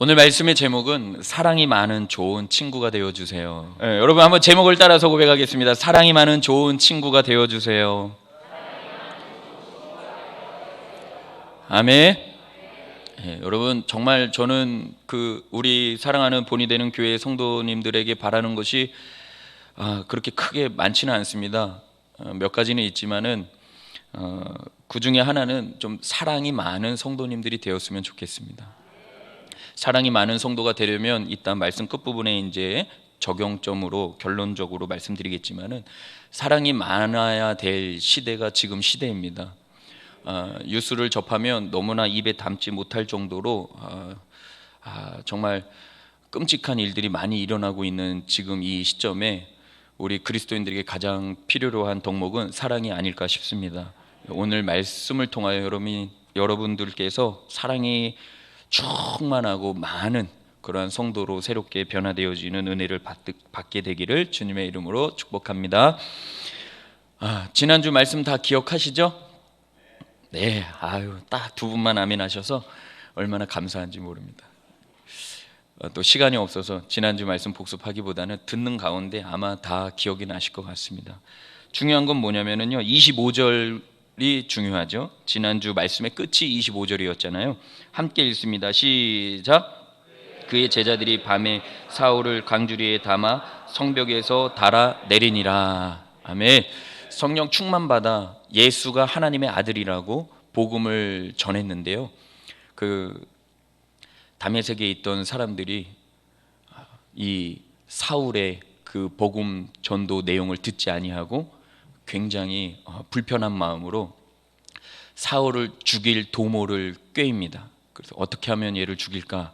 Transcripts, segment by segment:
오늘 말씀의 제목은 사랑이 많은 좋은 친구가 되어주세요. 여러분 한번 제목을 따라서 고백하겠습니다. 사랑이 많은 좋은 친구가 되어주세요. 아멘. 여러분 정말 저는 우리 사랑하는 본이 되는 교회 성도님들에게 바라는 것이 그렇게 크게 많지는 않습니다. 몇 가지는 있지만은 그 중에 하나는 좀 사랑이 많은 성도님들이 되었으면 좋겠습니다. 사랑이 많은 성도가 되려면 이따 말씀 끝부분에 이제 적용점으로 결론적으로 말씀드리겠지만은 사랑이 많아야 될 시대가 지금 시대입니다. 뉴스를 접하면 너무나 입에 담지 못할 정도로 정말 끔찍한 일들이 많이 일어나고 있는 지금 이 시점에 우리 그리스도인들에게 가장 필요로 한 덕목은 사랑이 아닐까 싶습니다. 오늘 말씀을 통하여 여러분들께서 사랑이 충만하고 많은 그러한 성도로 새롭게 변화되어지는 은혜를 받게 되기를 주님의 이름으로 축복합니다. 지난주 말씀 다 기억하시죠? 네, 딱 두 분만 아멘 하셔서 얼마나 감사한지 모릅니다. 또 시간이 없어서 지난주 말씀 복습하기보다는 듣는 가운데 아마 다 기억이 나실 것 같습니다. 중요한 건 뭐냐면요, 25절이 중요하죠. 지난주 말씀의 끝이 25절이었잖아요. 함께 읽습니다. 시작. 그의 제자들이 밤에 사울을 강주리에 담아 성벽에서 달아 내리니라. 아멘. 성령 충만받아 예수가 하나님의 아들이라고 복음을 전했는데요, 다메섹에 있던 사람들이 이 사울의 그 복음 전도 내용을 듣지 아니하고 굉장히 불편한 마음으로 사울을 죽일 도모를 꾀입니다. 그래서 어떻게 하면 얘를 죽일까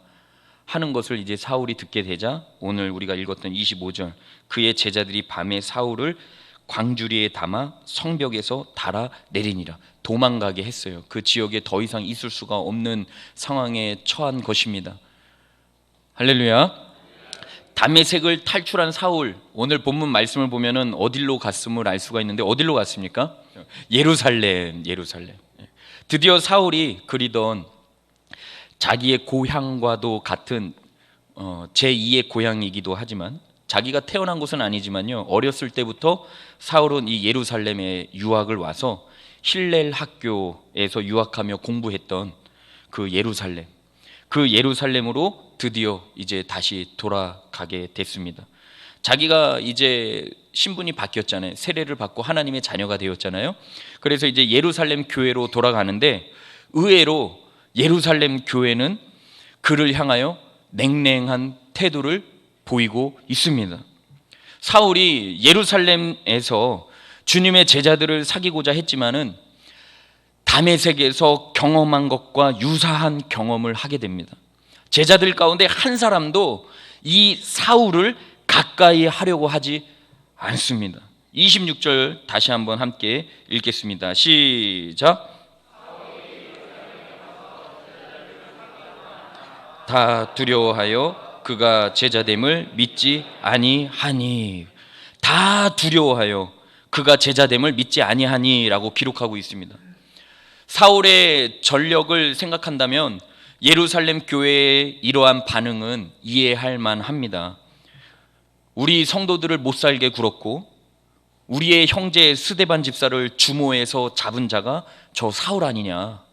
하는 것을 이제 사울이 듣게 되자 오늘 우리가 읽었던 25절, 그의 제자들이 밤에 사울을 광주리에 담아 성벽에서 달아 내리니라. 도망가게 했어요. 그 지역에 더 이상 있을 수가 없는 상황에 처한 것입니다. 할렐루야. 다메섹을 탈출한 사울, 오늘 본문 말씀을 보면은 어디로 갔음을 알 수가 있는데 어디로 갔습니까? 예루살렘. 드디어 사울이 그리던 자기의 고향과도 같은 제2의 고향이기도 하지만, 자기가 태어난 곳은 아니지만요, 어렸을 때부터 사울은 이 예루살렘에 유학을 와서 힐렐 학교에서 유학하며 공부했던 그 예루살렘으로 드디어 이제 다시 돌아가게 됐습니다. 자기가 이제 신분이 바뀌었잖아요. 세례를 받고 하나님의 자녀가 되었잖아요. 그래서 이제 예루살렘 교회로 돌아가는데 의외로 예루살렘 교회는 그를 향하여 냉랭한 태도를 보이고 있습니다. 사울이 예루살렘에서 주님의 제자들을 사귀고자 했지만은 다메섹에서 경험한 것과 유사한 경험을 하게 됩니다. 제자들 가운데 한 사람도 이 사울을 가까이 하려고 하지 않습니다. 26절 다시 한번 함께 읽겠습니다. 시작. 다 두려워하여 그가 제자됨을 믿지 아니하니. 다 두려워하여 그가 제자됨을 믿지 아니하니라고 기록하고 있습니다. 사울의 전력을 생각한다면 예루살렘 교회의 이러한 반응은 이해할 만합니다. 우리 성도들을 못 살게 굴었고 우리의 형제 스데반 집사를 주모해서 잡은 자가 저 사울 아니냐.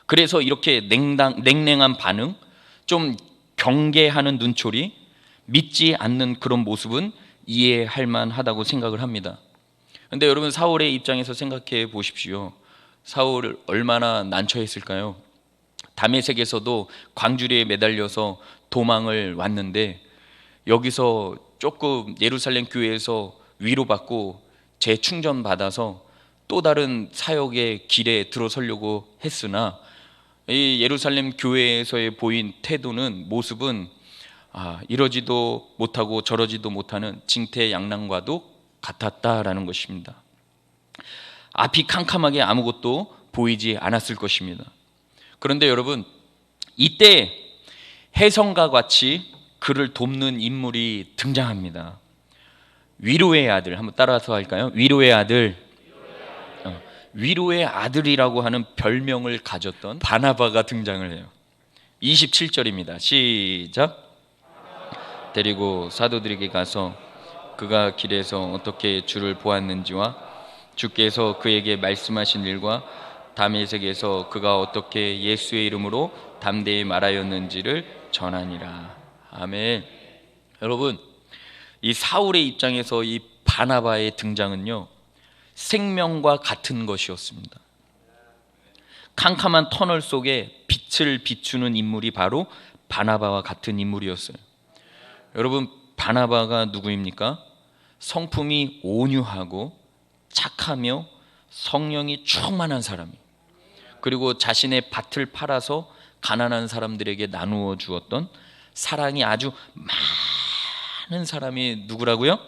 그래서 이렇게 냉랭한 반응, 좀 경계하는 눈초리, 믿지 않는 그런 모습은 이해할 만하다고 생각을 합니다. 그런데 여러분, 사울의 입장에서 생각해 보십시오. 사울 얼마나 난처했을까요? 다메섹에서도 광주리에 매달려서 도망을 왔는데 여기서 조금 예루살렘 교회에서 위로받고 재충전받아서 또 다른 사역의 길에 들어서려고 했으나 이 예루살렘 교회에서의 보인 태도는, 모습은 이러지도 못하고 저러지도 못하는 징태양난과도 같았다라는 것입니다. 앞이 캄캄하게 아무것도 보이지 않았을 것입니다. 그런데 여러분, 이때 혜성과 같이 그를 돕는 인물이 등장합니다. 위로의 아들, 한번 따라서 할까요? 위로의 아들. 위로의 아들이라고 하는 별명을 가졌던 바나바가 등장을 해요. 27절입니다. 시작. 데리고 사도들에게 가서 그가 길에서 어떻게 주를 보았는지와 주께서 그에게 말씀하신 일과 다메섹에서 그가 어떻게 예수의 이름으로 담대히 말하였는지를 전하니라. 아멘. 여러분, 이 사울의 입장에서 이 바나바의 등장은요, 생명과 같은 것이었습니다. 캄캄한 터널 속에 빛을 비추는 인물이 바로 바나바와 같은 인물이었어요. 여러분, 바나바가 누구입니까? 성품이 온유하고 착하며 성령이 충만한 사람이에요. 그리고 자신의 밭을 팔아서 가난한 사람들에게 나누어 주었던 사랑이 아주 많은 사람이 누구라고요?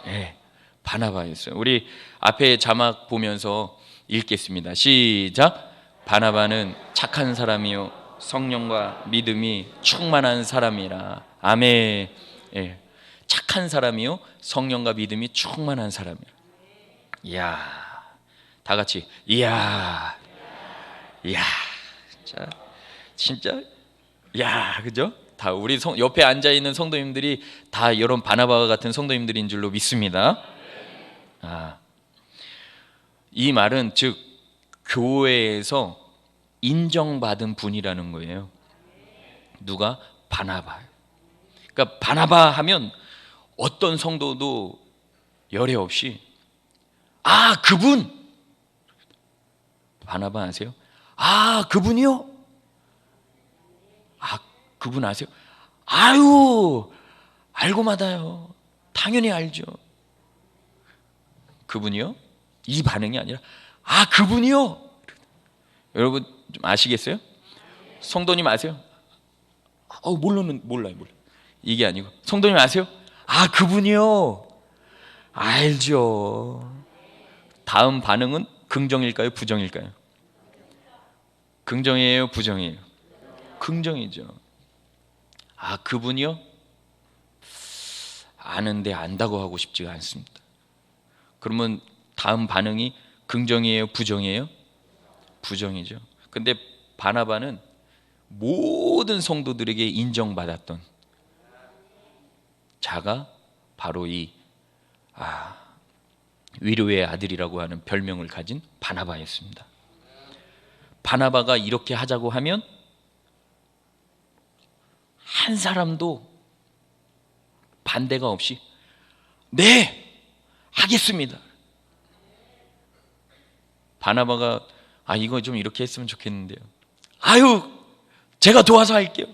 네, 바나바였어요. 우리 앞에 자막 보면서 읽겠습니다. 시작. 바나바는 착한 사람이요 성령과 믿음이 충만한 사람이라. 아멘. 예, 착한 사람이요 성령과 믿음이 충만한 사람이라. 이야, 다 같이 이야, 이야, 자, 진짜, 야, 그죠? 다 우리 옆에 앉아 있는 성도님들이 다 이런 바나바와 같은 성도님들인 줄로 믿습니다. 이 말은 즉 교회에서 인정받은 분이라는 거예요. 누가? 바나바. 그러니까 바나바 하면 어떤 성도도 열애 없이 그분 바나바 아세요? 그분이요? 그분 아세요? 아유, 알고 마다요. 당연히 알죠. 그분이요? 이 반응이 아니라 그분이요? 여러분 좀 아시겠어요? 성도님 아세요? 몰라요. 이게 아니고 성도님 아세요? 그분이요? 알죠. 다음 반응은 긍정일까요? 부정일까요? 긍정이에요? 부정이에요? 긍정이죠. 그분이요? 아는데 안다고 하고 싶지가 않습니다. 그러면 다음 반응이 긍정이에요? 부정이에요? 부정이죠. 근데 바나바는 모든 성도들에게 인정받았던 자가 바로 이 위로의 아들이라고 하는 별명을 가진 바나바였습니다. 바나바가 이렇게 하자고 하면 한 사람도 반대가 없이 네, 하겠습니다. 바나바가 이거 좀 이렇게 했으면 좋겠는데요. 제가 도와서 할게요.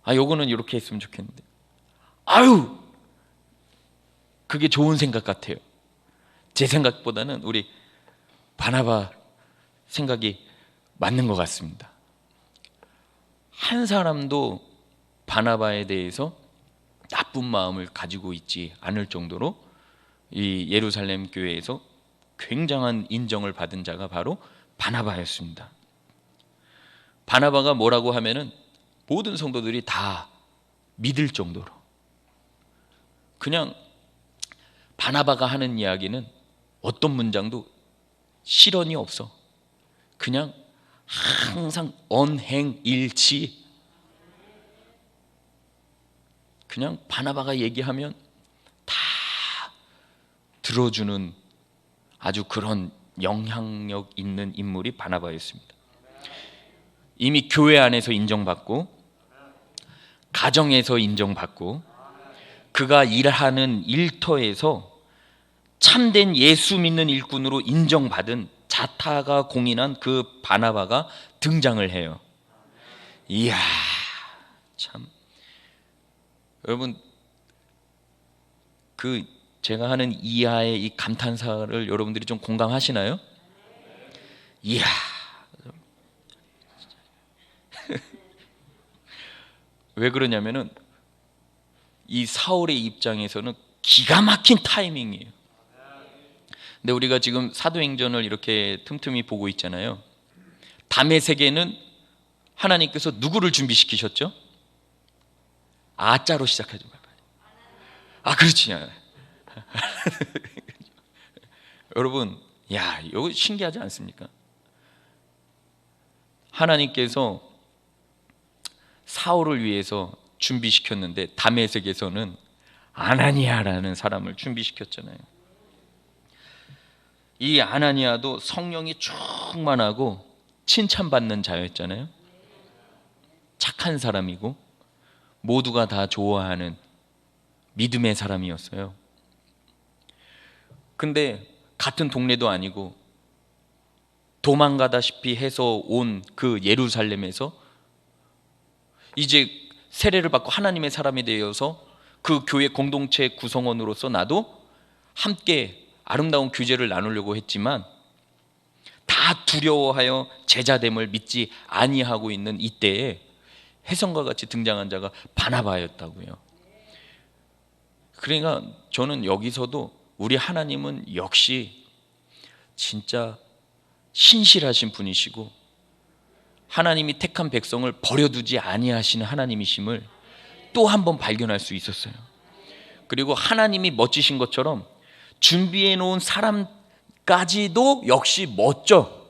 요거는 이렇게 했으면 좋겠는데. 그게 좋은 생각 같아요. 제 생각보다는 우리 바나바 생각이 맞는 것 같습니다. 한 사람도 바나바에 대해서 나쁜 마음을 가지고 있지 않을 정도로 이 예루살렘 교회에서 굉장한 인정을 받은 자가 바로 바나바였습니다. 바나바가 뭐라고 하면은 모든 성도들이 다 믿을 정도로, 그냥 바나바가 하는 이야기는 어떤 문장도 실언이 없어. 그냥 항상 언행일치. 그냥 바나바가 얘기하면 다 들어주는 아주 그런 영향력 있는 인물이 바나바였습니다. 이미 교회 안에서 인정받고 가정에서 인정받고 그가 일하는 일터에서 참된 예수 믿는 일꾼으로 인정받은 자타가 공인한 그 바나바가 등장을 해요. 이야, 참. 여러분, 제가 하는 이하의 이 감탄사를 여러분들이 좀 공감하시나요? 이야. 왜 그러냐면은 이 사울의 입장에서는 기가 막힌 타이밍이에요. 근데 우리가 지금 사도행전을 이렇게 틈틈이 보고 있잖아요. 다메섹에는 하나님께서 누구를 준비시키셨죠? 아자로 시작하죠. 그렇지. 여러분, 이거 신기하지 않습니까? 하나님께서 사울을 위해서 준비시켰는데 다메섹에서는 아나니아라는 사람을 준비시켰잖아요. 이 아나니아도 성령이 충만하고 칭찬받는 자였잖아요. 착한 사람이고 모두가 다 좋아하는 믿음의 사람이었어요. 근데 같은 동네도 아니고 도망가다시피 해서 온 그 예루살렘에서 이제 세례를 받고 하나님의 사람이 되어서 그 교회 공동체 구성원으로서 나도 함께 아름다운 교제를 나누려고 했지만 다 두려워하여 제자됨을 믿지 아니하고 있는 이때에 혜성과 같이 등장한 자가 바나바였다고요. 그러니까 저는 여기서도 우리 하나님은 역시 진짜 신실하신 분이시고 하나님이 택한 백성을 버려두지 아니하시는 하나님이심을 또 한 번 발견할 수 있었어요. 그리고 하나님이 멋지신 것처럼 준비해 놓은 사람까지도 역시 멋져.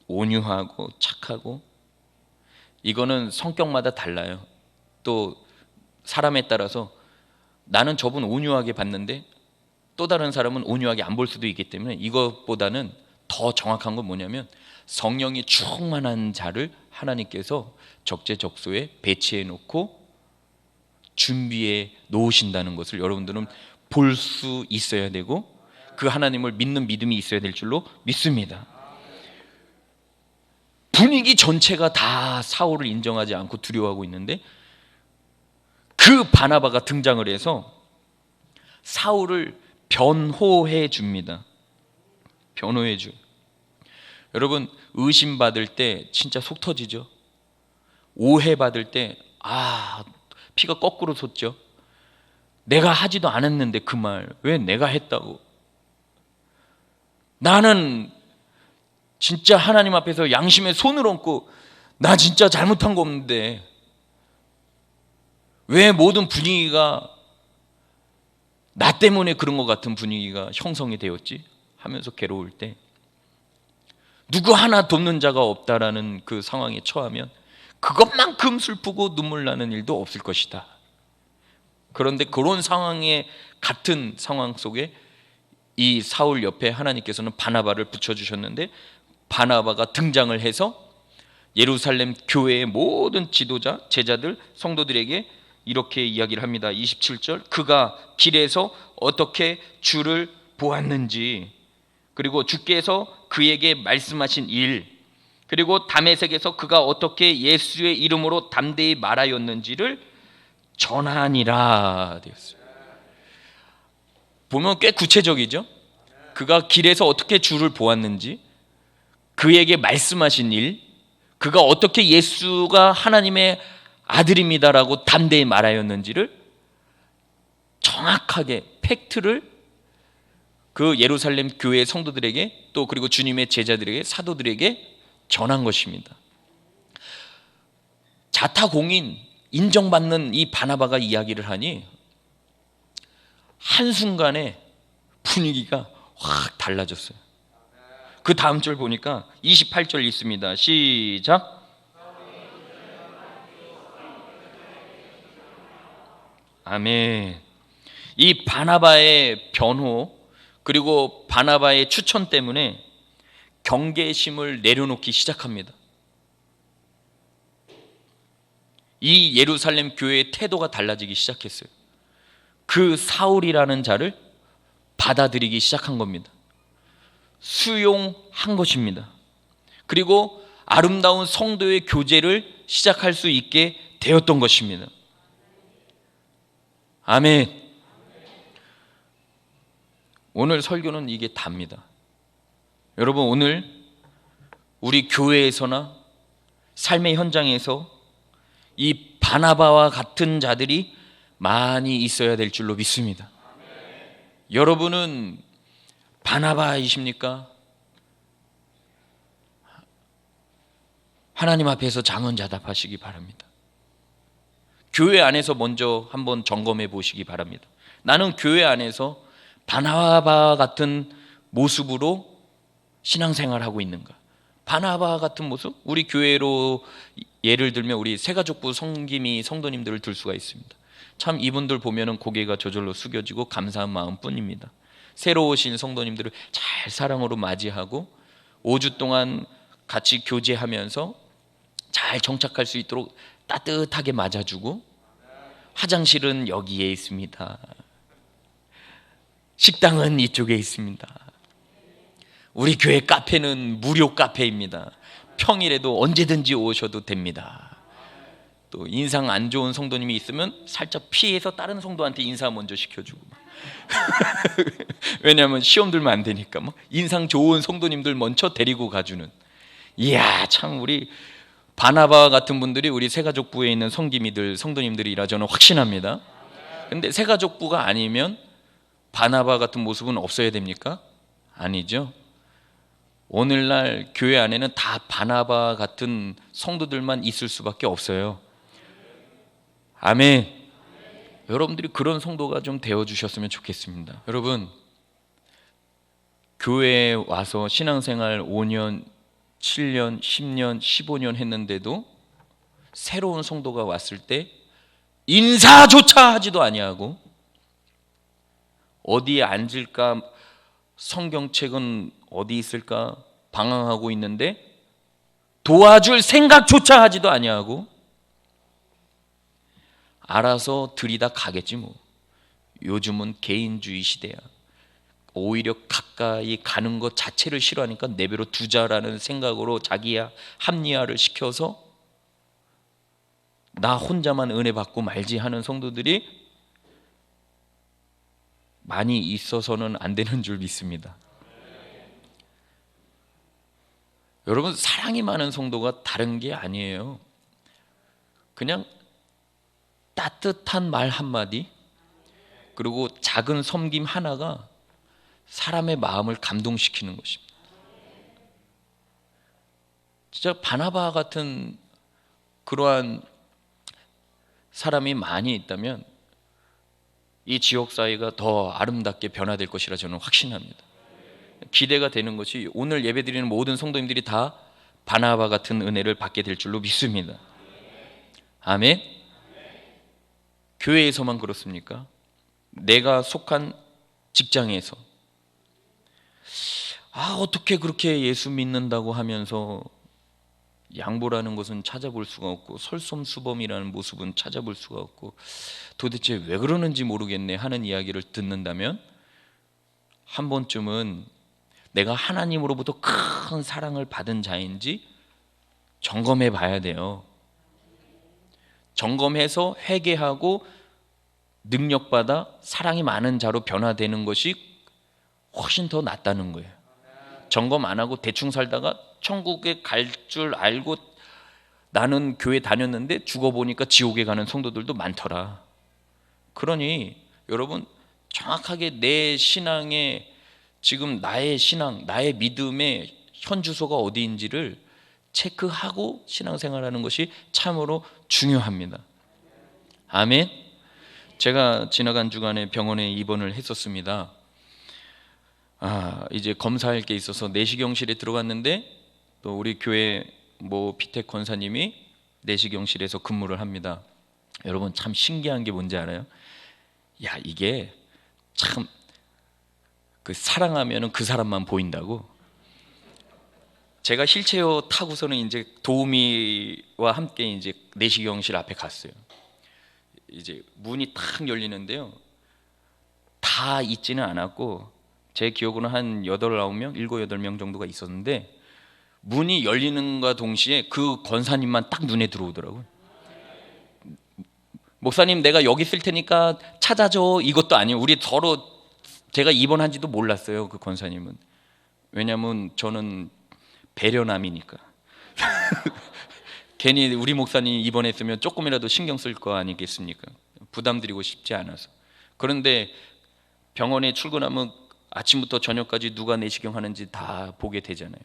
온유하고 착하고. 이거는 성격마다 달라요. 또 사람에 따라서 나는 저분 온유하게 봤는데 또 다른 사람은 온유하게 안 볼 수도 있기 때문에 이것보다는 더 정확한 건 뭐냐면 성령이 충만한 자를 하나님께서 적재적소에 배치해 놓고 준비해 놓으신다는 것을 여러분들은 볼 수 있어야 되고 그 하나님을 믿는 믿음이 있어야 될 줄로 믿습니다. 분위기 전체가 다 사울을 인정하지 않고 두려워하고 있는데 그 바나바가 등장을 해서 사울을 변호해 줍니다. 변호해 줘. 여러분 의심받을 때 진짜 속 터지죠. 오해받을 때 피가 거꾸로 솟죠. 내가 하지도 않았는데 그 말 왜 내가 했다고. 나는 진짜 하나님 앞에서 양심에 손을 얹고 나 진짜 잘못한 거 없는데 왜 모든 분위기가 나 때문에 그런 것 같은 분위기가 형성이 되었지 하면서 괴로울 때 누구 하나 돕는 자가 없다라는 그 상황에 처하면 그것만큼 슬프고 눈물 나는 일도 없을 것이다. 그런데 그런 상황에 같은 상황 속에 이 사울 옆에 하나님께서는 바나바를 붙여주셨는데 바나바가 등장을 해서 예루살렘 교회의 모든 지도자, 제자들, 성도들에게 이렇게 이야기를 합니다. 27절 그가 길에서 어떻게 주를 보았는지 그리고 주께서 그에게 말씀하신 일 그리고 다메섹에서 그가 어떻게 예수의 이름으로 담대히 말하였는지를 전하니라 되었어요. 보면 꽤 구체적이죠. 그가 길에서 어떻게 주를 보았는지 그에게 말씀하신 일 그가 어떻게 예수가 하나님의 아들입니다라고 담대히 말하였는지를 정확하게 팩트를 그 예루살렘 교회의 성도들에게 또 그리고 주님의 제자들에게 사도들에게 전한 것입니다. 자타공인 인정받는 이 바나바가 이야기를 하니 한순간에 분위기가 확 달라졌어요. 그 다음 절 보니까 28절 있습니다. 시작. 아멘. 이 바나바의 변호 그리고 바나바의 추천 때문에 경계심을 내려놓기 시작합니다. 이 예루살렘 교회의 태도가 달라지기 시작했어요. 그 사울이라는 자를 받아들이기 시작한 겁니다. 수용한 것입니다. 그리고 아름다운 성도의 교제를 시작할 수 있게 되었던 것입니다. 아멘. 오늘 설교는 이게 답니다. 여러분 오늘 우리 교회에서나 삶의 현장에서 이 바나바와 같은 자들이 많이 있어야 될 줄로 믿습니다. 여러분은 바나바이십니까? 하나님 앞에서 장언자답하시기 바랍니다. 교회 안에서 먼저 한번 점검해 보시기 바랍니다. 나는 교회 안에서 바나바 같은 모습으로 신앙생활하고 있는가? 바나바 같은 모습, 우리 교회로 예를 들면 우리 새가족부 성김이 성도님들을 들 수가 있습니다. 참 이분들 보면은 고개가 저절로 숙여지고 감사한 마음뿐입니다. 새로 오신 성도님들을 잘 사랑으로 맞이하고 5주 동안 같이 교제하면서 잘 정착할 수 있도록 따뜻하게 맞아주고, 화장실은 여기에 있습니다. 식당은 이쪽에 있습니다. 우리 교회 카페는 무료 카페입니다. 평일에도 언제든지 오셔도 됩니다. 또 인상 안 좋은 성도님이 있으면 살짝 피해서 다른 성도한테 인사 먼저 시켜주고 왜냐하면 시험 들면 안 되니까 인상 좋은 성도님들 먼저 데리고 가주는, 이야 참 우리 바나바 같은 분들이 우리 새가족부에 있는 성김이들 성도님들이라 저는 확신합니다. 근데 새가족부가 아니면 바나바 같은 모습은 없어야 됩니까? 아니죠. 오늘날 교회 안에는 다 바나바 같은 성도들만 있을 수밖에 없어요. 아멘. 여러분들이 그런 성도가 좀 되어주셨으면 좋겠습니다. 여러분, 교회에 와서 신앙생활 5년, 7년, 10년, 15년 했는데도 새로운 성도가 왔을 때 인사조차 하지도 아니하고 어디에 앉을까, 성경책은 어디 있을까 방황하고 있는데 도와줄 생각조차 하지도 아니하고 알아서 들이다 가겠지 뭐. 요즘은 개인주의 시대야. 오히려 가까이 가는 것 자체를 싫어하니까 내버려 두자라는 생각으로 자기야 합리화를 시켜서 나 혼자만 은혜 받고 말지 하는 성도들이 많이 있어서는 안 되는 줄 믿습니다. 여러분, 사랑이 많은 성도가 다른 게 아니에요. 그냥 따뜻한 말 한마디, 그리고 작은 섬김 하나가 사람의 마음을 감동시키는 것입니다. 진짜 바나바 같은 그러한 사람이 많이 있다면 이 지역 사회가 더 아름답게 변화될 것이라 저는 확신합니다. 기대가 되는 것이 오늘 예배드리는 모든 성도님들이 다 바나바 같은 은혜를 받게 될 줄로 믿습니다. 아멘. 교회에서만 그렇습니까? 내가 속한 직장에서 어떻게 그렇게 예수 믿는다고 하면서 양보라는 것은 찾아볼 수가 없고 설솜수범이라는 모습은 찾아볼 수가 없고 도대체 왜 그러는지 모르겠네 하는 이야기를 듣는다면 한 번쯤은 내가 하나님으로부터 큰 사랑을 받은 자인지 점검해 봐야 돼요. 점검해서 회개하고 능력받아 사랑이 많은 자로 변화되는 것이 훨씬 더 낫다는 거예요. 점검 안 하고 대충 살다가 천국에 갈 줄 알고 나는 교회 다녔는데 죽어보니까 지옥에 가는 성도들도 많더라. 그러니 여러분, 정확하게 내 신앙의 지금 나의 신앙, 나의 믿음의 현주소가 어디인지를 체크하고 신앙생활하는 것이 참으로 중요합니다. 아멘. 제가 지나간 주간에 병원에 입원을 했었습니다. 이제 검사할 게 있어서 내시경실에 들어갔는데 또 우리 교회 피택 권사님이 내시경실에서 근무를 합니다. 여러분, 참 신기한 게 뭔지 알아요? 이게 참 사랑하면은 그 사람만 보인다고. 제가 휠체어 타고서는 이제 도우미와 함께 이제 내시경실 앞에 갔어요. 이제 문이 탁 열리는데요. 다 있지는 않았고 제 기억으로는 한 8, 9명, 7, 8명 정도가 있었는데 문이 열리는과 동시에 그 권사님만 딱 눈에 들어오더라고요. 목사님, 내가 여기 있을 테니까 찾아줘, 이것도 아니에요. 우리 서로, 제가 입원한지도 몰랐어요, 그 권사님은. 왜냐하면 저는 배려남이니까. 괜히 우리 목사님 입원했으면 조금이라도 신경 쓸 거 아니겠습니까? 부담드리고 싶지 않아서. 그런데 병원에 출근하면 아침부터 저녁까지 누가 내시경 하는지 다 보게 되잖아요.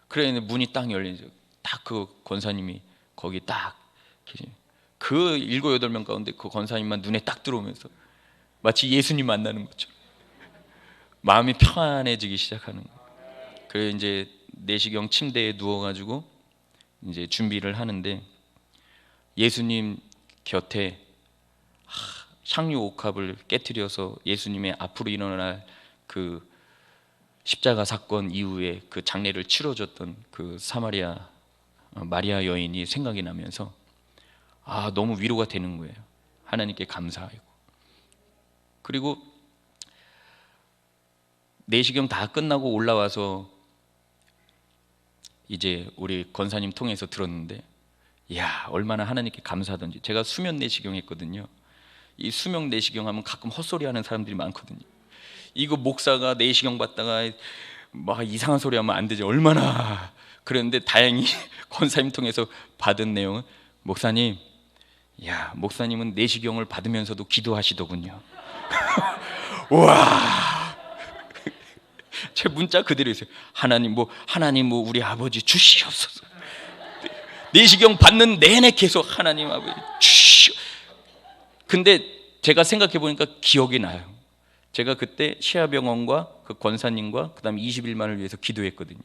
그래, 문이 딱 열리죠. 딱 그 권사님이 거기 딱 계시죠. 그 7, 8명 가운데 그 권사님만 눈에 딱 들어오면서 마치 예수님 만나는 것처럼 마음이 평안해지기 시작하는 거예요. 그래 이제 내시경 침대에 누워가지고 이제 준비를 하는데 예수님 곁에 향유 옥합을 깨트려서 예수님의 앞으로 일어날 그 십자가 사건 이후에 그 장례를 치러줬던 그 사마리아 마리아 여인이 생각이 나면서 너무 위로가 되는 거예요. 하나님께 감사하고. 그리고 내시경 다 끝나고 올라와서 이제 우리 권사님 통해서 들었는데, 이야, 얼마나 하나님께 감사하던지. 제가 수면 내시경 했거든요. 이 수면 내시경 하면 가끔 헛소리 하는 사람들이 많거든요. 이거 목사가 내시경 받다가 막 이상한 소리 하면 안 되죠. 얼마나. 그런데 다행히 권사님 통해서 받은 내용은, 목사님, 야, 목사님은 내시경을 받으면서도 기도하시더군요. 와, 제 문자 그대로 있어요. 하나님 뭐 우리 아버지 주시옵소서. 내시경 받는 내내 계속 하나님 아버지 주시옵. 근데 제가 생각해 보니까 기억이 나요. 제가 그때 시아병원과 그 권사님과 그다음에 20일만을 위해서 기도했거든요.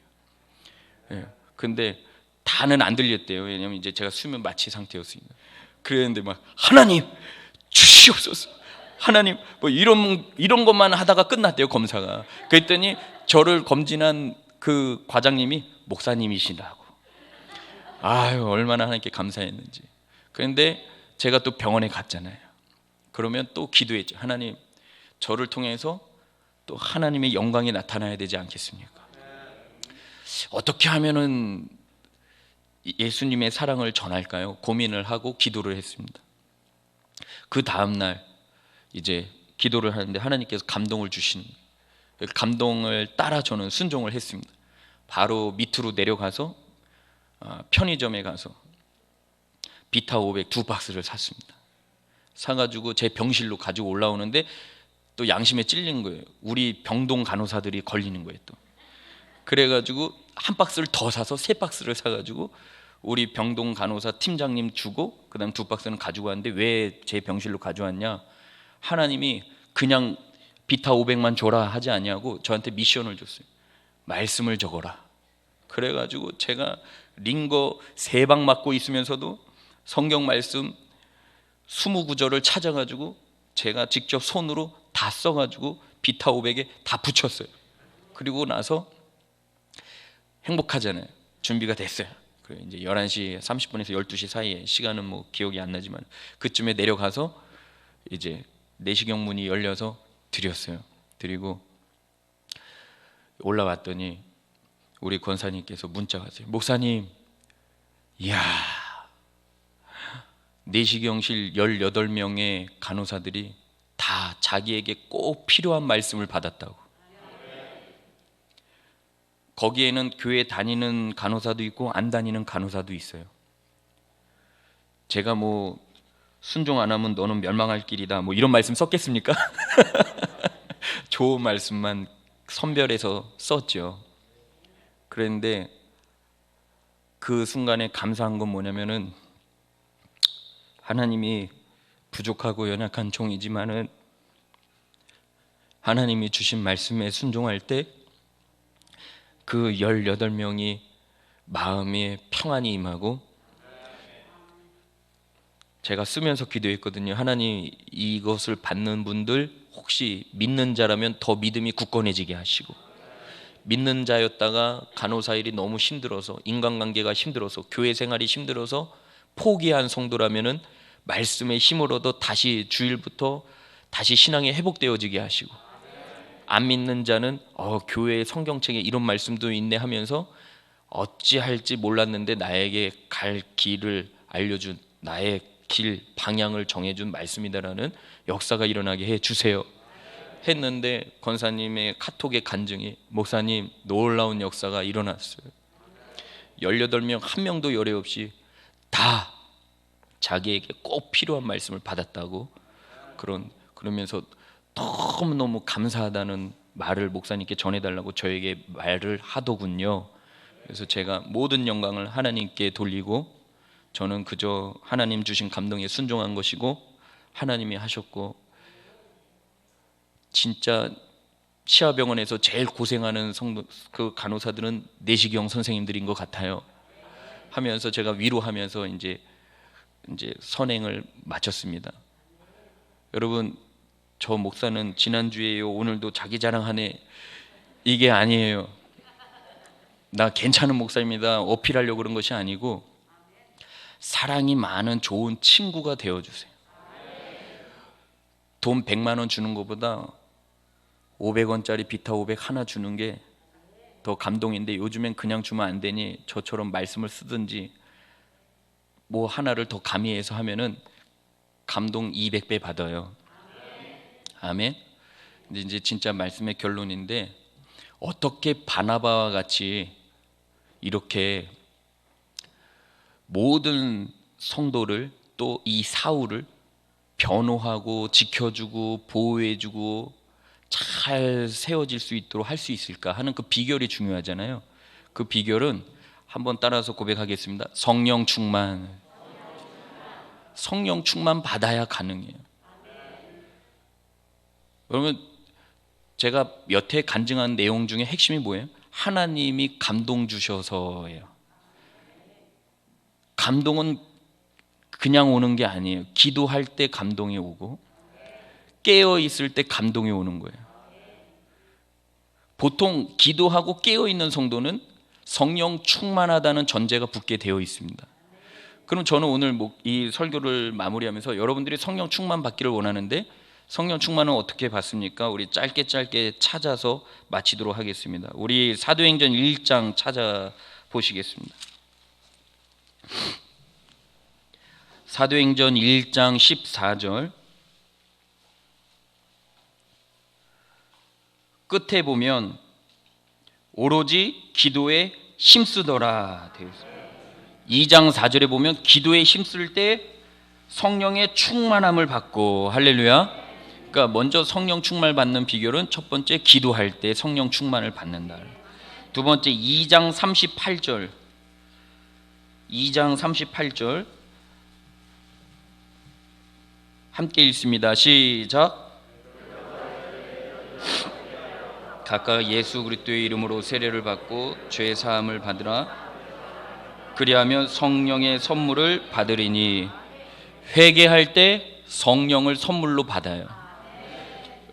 예. 근데 다는 안 들렸대요. 왜냐면 이제 제가 수면 마취 상태였으니까. 그랬는데 막 하나님 주시옵소서. 하나님 뭐 이런 것만 하다가 끝났대요, 검사가. 그랬더니 저를 검진한 그 과장님이 목사님이시라고. 아유, 얼마나 하나님께 감사했는지. 그런데 제가 또 병원에 갔잖아요. 그러면 또 기도했죠. 하나님, 저를 통해서 또 하나님의 영광이 나타나야 되지 않겠습니까? 어떻게 하면은 예수님의 사랑을 전할까요? 고민을 하고 기도를 했습니다. 그 다음날 이제 기도를 하는데 하나님께서 감동을 주신, 감동을 따라 저는 순종을 했습니다. 바로 밑으로 내려가서 편의점에 가서 비타 500 두 박스를 샀습니다. 사가지고 제 병실로 가지고 올라오는데 또 양심에 찔린 거예요. 우리 병동 간호사들이 걸리는 거예요 또. 그래가지고 한 박스를 더 사서 세 박스를 사가지고 우리 병동 간호사 팀장님 주고, 그 다음 두 박스는 가지고 왔는데, 왜 제 병실로 가져왔냐, 하나님이 그냥 비타 500만 줘라 하지 아니하고 저한테 미션을 줬어요. 말씀을 적어라. 그래가지고 제가 링거 3방 맞고 있으면서도 성경 말씀 20구절을 찾아가지고 제가 직접 손으로 다 써가지고 비타 500에 다 붙였어요. 그리고 나서 행복하잖아요. 준비가 됐어요. 그래 이제 11시 30분에서 12시 사이에, 시간은 뭐 기억이 안 나지만 그쯤에 내려가서 이제 내시경 문이 열려서 드렸어요. 드리고 올라왔더니 우리 권사님께서 문자가 왔어요. 목사님, 이야, 내시경실 18명의 간호사들이 다 자기에게 꼭 필요한 말씀을 받았다고. 거기에는 교회 다니는 간호사도 있고 안 다니는 간호사도 있어요. 제가 뭐 순종 안 하면 너는 멸망할 길이다 뭐 이런 말씀 썼겠습니까? 좋은 말씀만 선별해서 썼죠. 그런데 그 순간에 감사한 건 뭐냐면은, 하나님이 부족하고 연약한 종이지만은 하나님이 주신 말씀에 순종할 때 그 18명이 마음에 평안이 임하고, 제가 쓰면서 기도했거든요. 하나님, 이것을 받는 분들 혹시 믿는 자라면 더 믿음이 굳건해지게 하시고, 믿는 자였다가 간호사 일이 너무 힘들어서, 인간관계가 힘들어서, 교회 생활이 힘들어서 포기한 성도라면은 말씀의 힘을 얻어 다시 주일부터 다시 신앙이 회복되어지게 하시고, 안 믿는 자는 교회 성경책에 이런 말씀도 있네 하면서 어찌할지 몰랐는데 나에게 갈 길을 알려준, 나의 길 방향을 정해준 말씀이다라는 역사가 일어나게 해주세요 했는데, 권사님의 카톡의 간증이, 목사님 놀라운 역사가 일어났어요. 18명 한 명도 열애 없이 다 자기에게 꼭 필요한 말씀을 받았다고, 그러면서 너무너무 감사하다는 말을 목사님께 전해달라고 저에게 말을 하더군요. 그래서 제가 모든 영광을 하나님께 돌리고, 저는 그저 하나님 주신 감동에 순종한 것이고 하나님이 하셨고, 진짜 치아병원에서 제일 고생하는 그 간호사들은 내시경 선생님들인 것 같아요 하면서 제가 위로하면서 이제 선행을 마쳤습니다. 여러분, 저 목사는 지난주에요 오늘도 자기 자랑하네, 이게 아니에요. 나 괜찮은 목사입니다 어필하려고 그런 것이 아니고, 사랑이 많은 좋은 친구가 되어주세요. 돈 100만 원 주는 것보다 500원짜리 비타 500 하나 주는 게 더 감동인데, 요즘엔 그냥 주면 안 되니 저처럼 말씀을 쓰든지 뭐 하나를 더 가미해서 하면은 감동 200배 받아요. 아멘. 근데 이제 진짜 말씀의 결론인데, 어떻게 바나바와 같이 이렇게 모든 성도를, 또 이 사울을 변호하고 지켜주고 보호해주고 잘 세워질 수 있도록 할 수 있을까 하는 그 비결이 중요하잖아요. 그 비결은 한번 따라서 고백하겠습니다. 성령 충만. 성령 충만 받아야 가능해요. 여러분, 제가 여태 간증한 내용 중에 핵심이 뭐예요? 하나님이 감동 주셔서예요. 감동은 그냥 오는 게 아니에요. 기도할 때 감동이 오고 깨어 있을 때 감동이 오는 거예요. 보통 기도하고 깨어 있는 성도는 성령 충만하다는 전제가 붙게 되어 있습니다. 그럼 저는 오늘 이 설교를 마무리하면서 여러분들이 성령 충만 받기를 원하는데, 성령 충만은 어떻게 받습니까? 우리 짧게 찾아서 마치도록 하겠습니다. 우리 사도행전 1장 찾아보시겠습니다. 사도행전 1장 14절 끝에 보면 오로지 기도에 힘쓰더라 되어 있습니다. 2장 4절에 보면 기도에 힘쓸 때 성령의 충만함을 받고, 할렐루야. 그러니까 먼저 성령 충만을 받는 비결은 첫 번째, 기도할 때 성령 충만을 받는다. 두 번째, 2장 38절 함께 읽습니다. 시작. 각각 예수 그리스도의 이름으로 세례를 받고 죄 사함을 받으라. 그리하면 성령의 선물을 받으리니. 회개할 때 성령을 선물로 받아요.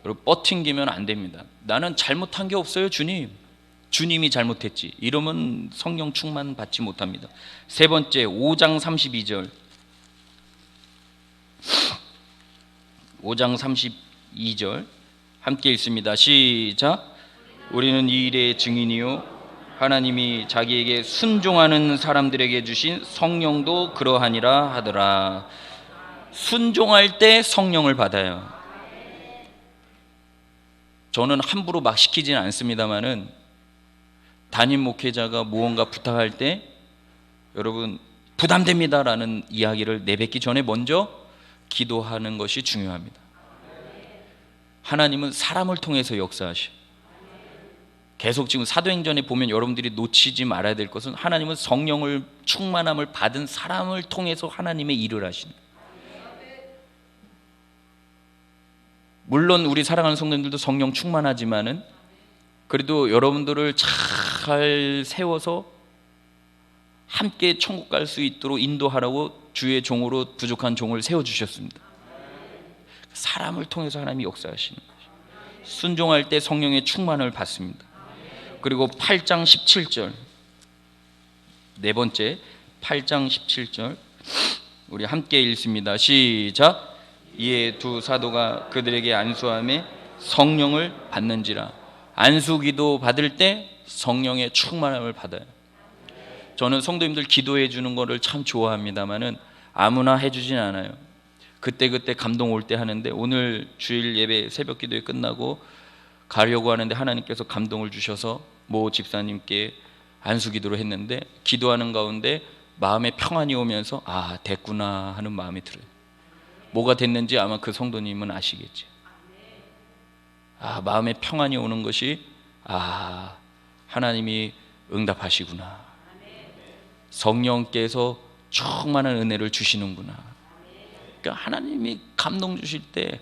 여러분, 뻗팅기면 안 됩니다. 나는 잘못한 게 없어요 주님, 주님이 잘못했지, 이러면 성령 충만 받지 못합니다. 세 번째, 5장 32절 5장 32절 함께 읽습니다. 시작. 우리는 이 일의 증인이요 하나님이 자기에게 순종하는 사람들에게 주신 성령도 그러하니라 하더라. 순종할 때 성령을 받아요. 저는 함부로 막 시키지는 않습니다만은, 담임 목회자가 무언가 부탁할 때 여러분 부담됩니다라는 이야기를 내뱉기 전에 먼저 기도하는 것이 중요합니다. 하나님은 사람을 통해서 역사하셔. 계속 지금 사도행전에 보면 여러분들이 놓치지 말아야 될 것은, 하나님은 성령을 충만함을 받은 사람을 통해서 하나님의 일을 하신다. 물론 우리 사랑하는 성도님들도 성령 충만하지만은, 그래도 여러분들을 잘 세워서 함께 천국 갈 수 있도록 인도하라고 주의 종으로 부족한 종을 세워주셨습니다. 사람을 통해서 하나님이 역사하시는 것이죠. 순종할 때 성령의 충만을 받습니다. 그리고 8장 17절, 네 번째 8장 17절 우리 함께 읽습니다. 시작. 이에 두 사도가 그들에게 안수하며 성령을 받는지라. 안수기도 받을 때 성령의 충만함을 받아요. 저는 성도님들 기도해 주는 거를 참 좋아합니다만은 아무나 해주진 않아요. 그때그때 감동 올 때 하는데, 오늘 주일 예배 새벽 기도회 끝나고 가려고 하는데 하나님께서 감동을 주셔서 모 집사님께 안수기도를 했는데, 기도하는 가운데 마음에 평안이 오면서 아 됐구나 하는 마음이 들어요. 뭐가 됐는지 아마 그 성도님은 아시겠죠. 아, 마음에 평안이 오는 것이, 아, 하나님이 응답하시구나, 성령께서 충만한 은혜를 주시는구나. 그러니까 하나님이 감동 주실 때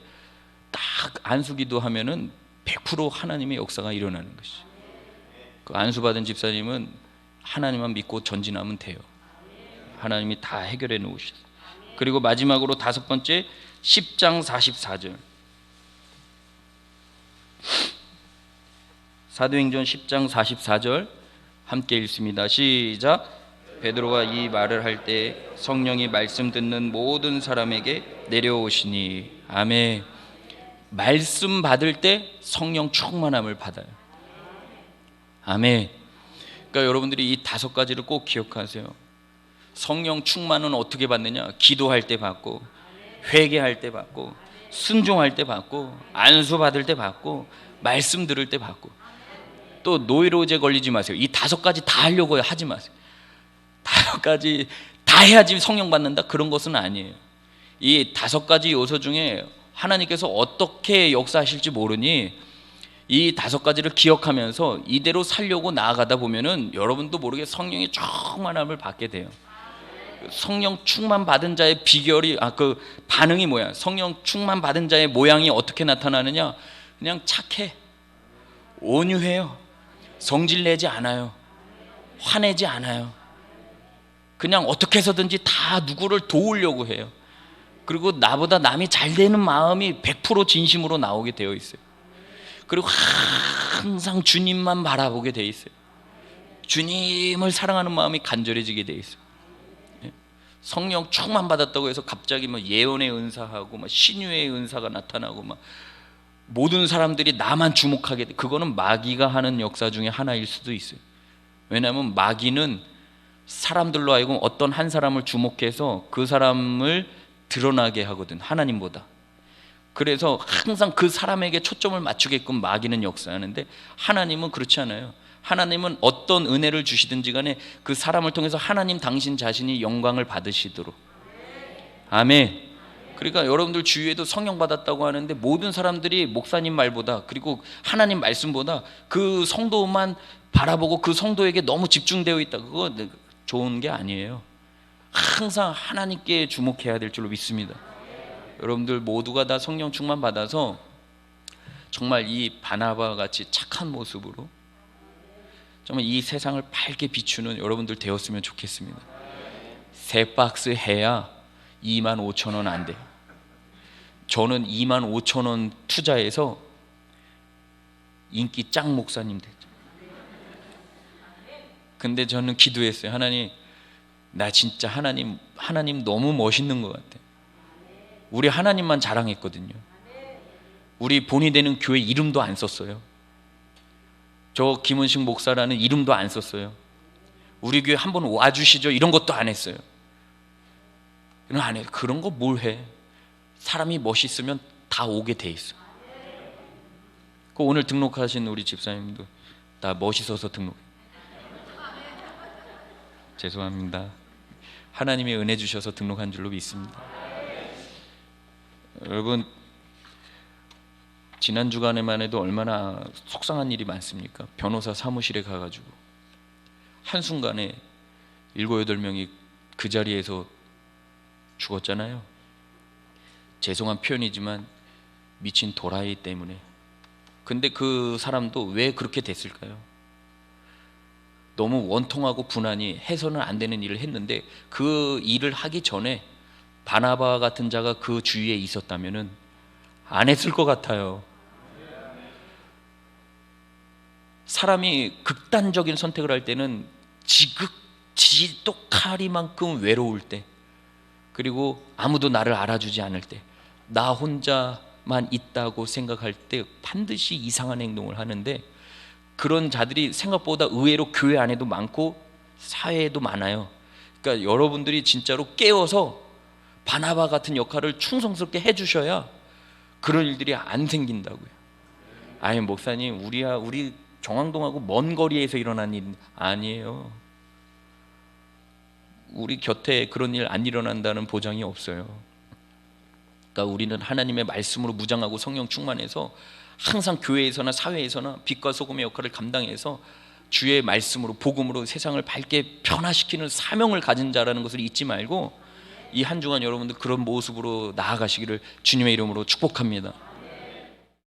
딱 안수기도 하면은 100% 하나님의 역사가 일어나는 것이죠. 그 안수받은 집사님은 하나님만 믿고 전진하면 돼요. 하나님이 다 해결해 놓으셨어요. 그리고 마지막으로 5번째 10장 44절, 사도행전 10장 44절 함께 읽습니다. 시작. 베드로가 이 말을 할 때 성령이 말씀 듣는 모든 사람에게 내려오시니. 아멘. 말씀 받을 때 성령 충만함을 받아요. 아멘. 그러니까 여러분들이 이 5가지를 꼭 기억하세요. 성령 충만은 어떻게 받느냐? 기도할 때 받고, 회개할 때 받고, 순종할 때 받고, 안수 받을 때 받고, 말씀 들을 때 받고. 또 노이로제 걸리지 마세요. 이 5가지 다 하려고 하지 마세요. 5가지 다 해야지 성령 받는다, 그런 것은 아니에요. 이 5가지 요소 중에 하나님께서 어떻게 역사하실지 모르니 이 5가지를 기억하면서 이대로 살려고 나아가다 보면은 여러분도 모르게 성령의 충만함을 받게 돼요. 성령 충만 받은 자의 비결이, 그 반응이 뭐야? 성령 충만 받은 자의 모양이 어떻게 나타나느냐? 그냥 착해, 온유해요, 성질 내지 않아요, 화내지 않아요. 그냥 어떻게 해서든지 다 누구를 도우려고 해요. 그리고 나보다 남이 잘 되는 마음이 100% 진심으로 나오게 되어 있어요. 그리고 항상 주님만 바라보게 되어 있어요. 주님을 사랑하는 마음이 간절해지게 되어 있어요. 성령 충만 받았다고 해서 갑자기 뭐 예언의 은사하고 뭐 신유의 은사가 나타나고 막 모든 사람들이 나만 주목하게 돼. 그거는 마귀가 하는 역사 중에 하나일 수도 있어요. 왜냐하면 마귀는 사람들로 하여금 어떤 한 사람을 주목해서 그 사람을 드러나게 하거든, 하나님보다. 그래서 항상 그 사람에게 초점을 맞추게끔 마귀는 역사하는데, 하나님은 그렇지 않아요. 하나님은 어떤 은혜를 주시든지 간에 그 사람을 통해서 하나님 당신 자신이 영광을 받으시도록. 아멘. 그러니까 여러분들 주위에도 성령 받았다고 하는데 모든 사람들이 목사님 말보다, 그리고 하나님 말씀보다 그 성도만 바라보고 그 성도에게 너무 집중되어 있다, 그거 좋은 게 아니에요. 항상 하나님께 주목해야 될 줄로 믿습니다. 여러분들 모두가 다 성령 충만 받아서 정말 이 바나바와 같이 착한 모습으로 정말 이 세상을 밝게 비추는 여러분들 되었으면 좋겠습니다. 3박스 해야 25,000원 안 돼요. 저는 25,000원 투자해서 인기 짱 목사님 됐죠. 근데 저는 기도했어요. 하나님, 나 진짜 하나님 너무 멋있는 것 같아. 우리 하나님만 자랑했거든요. 우리 본이 되는 교회 이름도 안 썼어요. 저 김은식 목사라는 이름도 안 썼어요. 우리 교회 한번 와주시죠, 이런 것도 안 했어요. 안 해요. 그런 거 뭘 해? 사람이 멋있으면 다 오게 돼 있어. 그 오늘 등록하신 우리 집사님도 다 멋있어서 등록. 죄송합니다. 하나님의 은혜 주셔서 등록한 줄로 믿습니다. 여러분, 지난 주간에만 해도 얼마나 속상한 일이 많습니까? 변호사 사무실에 가가지고 한순간에 7, 8명이 그 자리에서 죽었잖아요. 죄송한 표현이지만 미친 도라이 때문에. 근데 그 사람도 왜 그렇게 됐을까요? 너무 원통하고 분하니 해서는 안 되는 일을 했는데, 그 일을 하기 전에 바나바 같은 자가 그 주위에 있었다면은 안 했을 것 같아요. 사람이 극단적인 선택을 할 때는 지독하리만큼 외로울 때, 그리고 아무도 나를 알아주지 않을 때, 나 혼자만 있다고 생각할 때 반드시 이상한 행동을 하는데, 그런 자들이 생각보다 의외로 교회 안에도 많고 사회에도 많아요. 그러니까 여러분들이 진짜로 깨워서 바나바 같은 역할을 충성스럽게 해주셔야 그런 일들이 안 생긴다고요. 아니 목사님, 우리 정왕동하고 먼 거리에서 일어난 일 아니에요. 우리 곁에 그런 일 안 일어난다는 보장이 없어요. 그러니까 우리는 하나님의 말씀으로 무장하고 성령 충만해서 항상 교회에서나 사회에서나 빛과 소금의 역할을 감당해서 주의 말씀으로, 복음으로 세상을 밝게 변화시키는 사명을 가진 자라는 것을 잊지 말고 이 한 주간 여러분들 그런 모습으로 나아가시기를 주님의 이름으로 축복합니다.